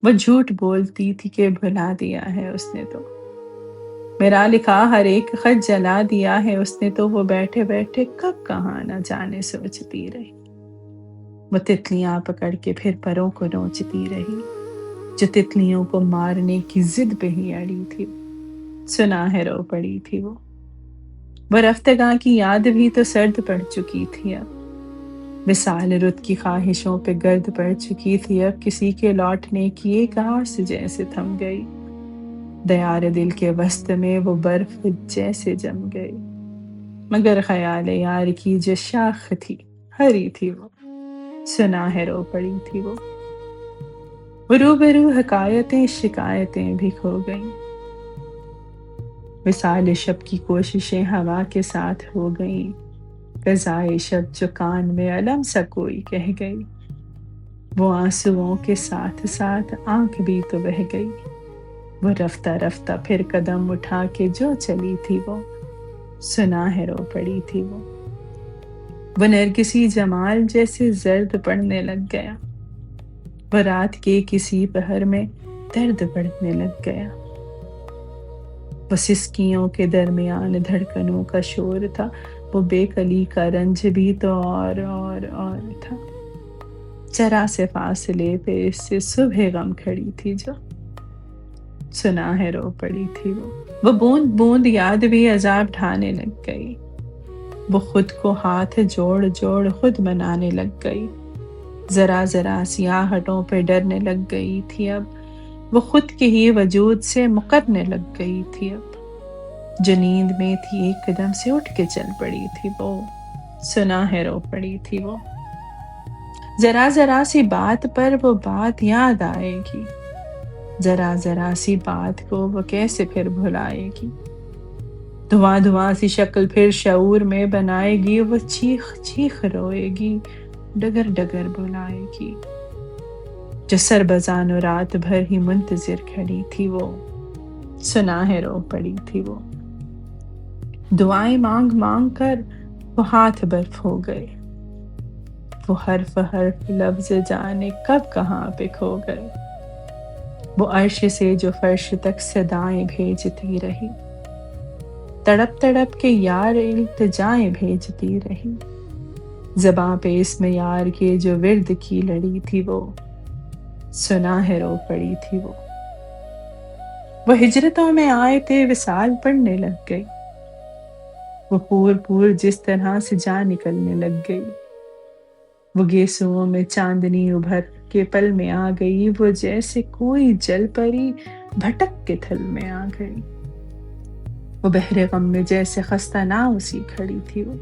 وہ جھوٹ بولتی تھی کہ بھلا دیا ہے اس نے تو، میرا لکھا ہر ایک خط جلا دیا ہے اس نے تو، وہ بیٹھے بیٹھے کب کہاں نہ جانے سوچتی رہی۔ وہ تتلیاں پکڑ کے پھر پروں کو نوچتی رہی، جو تتلیوں کو مارنے کی ضد پہ ہی اڑی تھی۔ سنا ہے رو پڑی تھی وہ رفتگاں کی یاد بھی تو سرد پڑ چکی تھی اب، وصال رت کی خواہشوں پہ گرد پڑ چکی تھی اب، کسی کے لوٹنے کی ایک آس جیسے تھم گئی، دیار دل کے وسط میں وہ برف جیسے جم گئی، مگر خیال یار کی جو شاخ تھی ہری تھی وہ، سنا ہے رو پڑی تھی وہ روبرو حکایتیں شکایتیں بھی کھو گئیں، وصال شب کی کوششیں ہوا کے ساتھ ہو گئیں، قضائے شب جو کان میں الم سا کوئی کہہ گئی، وہ آنسوؤں کے ساتھ ساتھ آنکھ بھی تو بہہ گئی، وہ رفتہ رفتہ پھر قدم اٹھا کے جو چلی تھی وہ، سنا ہے رو پڑی تھی وہ نرگسی جمال جیسے زرد پڑنے لگ گیا، وہ رات کے کسی پہر میں درد پڑنے لگ گیا، وہ سسکیوں کے درمیان دھڑکنوں کا شور تھا، وہ بے کلی کا رنج بھی تو اور تھا، ذرا سے فاصلے پہ اس سے صبح غم کھڑی تھی جو، سنا ہے رو پڑی تھی وہ بوند بوند یاد بھی عذاب ڈھانے لگ گئی، وہ خود کو ہاتھ جوڑ جوڑ خود منانے لگ گئی، ذرا ذرا سیاہٹوں پہ ڈرنے لگ گئی تھی اب، وہ خود کے ہی وجود سے مکرنے لگ گئی تھی اب، جو نیند میں تھی ایک قدم سے اٹھ کے چل پڑی تھی وہ، سنا ہے رو پڑی تھی وہ ذرا ذرا سی بات پر وہ بات یاد آئے گی، ذرا ذرا سی بات کو وہ کیسے پھر بھلائے گی، دھواں دھواں سی شکل پھر شعور میں بنائے گی، وہ چیخ چیخ روئے گی، ڈگر ڈگر بلائے گی، جو سربزانو رات بھر ہی منتظر کھڑی تھی وہ، سنا ہے رو پڑی تھی وہ دعائیں مانگ مانگ کر وہ ہاتھ برف ہو گئے، وہ حرف حرف لفظ جانے کب کہاں پہ کھو گئے، وہ عرش سے جو فرش تک صدائیں بھیجتی رہی، تڑپ تڑپ کے یار التجائیں بھیجتی رہی، زباں پہ اسم یار کے جو ورد کی لڑی تھی وہ، سنا ہے رو پڑی تھی وہ ہجرتوں میں آئے تھے وصال پڑنے لگ گئی، وہ پور پور جس طرح سے جان نکلنے لگ گئی، وہ گیسوؤں میں چاندنی ابھر کے پل میں آ گئی، وہ جیسے کوئی جل پری بھٹک کے تھل میں آ گئی، وہ بحر غم میں جیسے خستہ ناؤ سی کھڑی تھی وہ،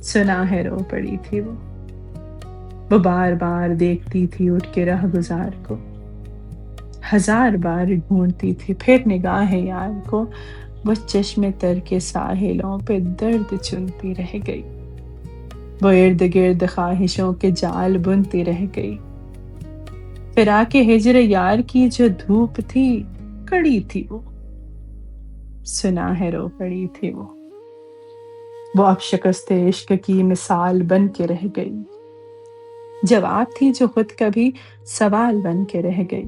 سنا ہے رو پڑی تھی وہ بار بار دیکھتی تھی اٹھ کے راہ گزار کو، ہزار بار ڈھونڈتی تھی پھر نگاہ یار کو، وہ چشم تر کے ساحلوں پہ درد چنتی رہ گئی، وہ ارد گرد خواہشوں کے جال بنتی رہ گئی، فراق ہجر یار کی جو دھوپ تھی کڑی تھی وہ، سنا ہے رو پڑی تھی وہ اب شکست عشق کی مثال بن کے رہ گئی، جواب تھی جو خود کبھی سوال بن کے رہ گئی،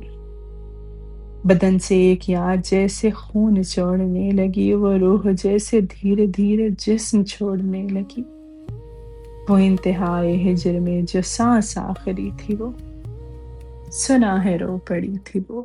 بدن سے ایک یاد جیسے خون چھوڑنے لگی، وہ روح جیسے دھیرے دھیرے جسم چھوڑنے لگی، وہ انتہائے ہجر میں جو سانس آخری تھی وہ، سنا ہے رو پڑی تھی وہ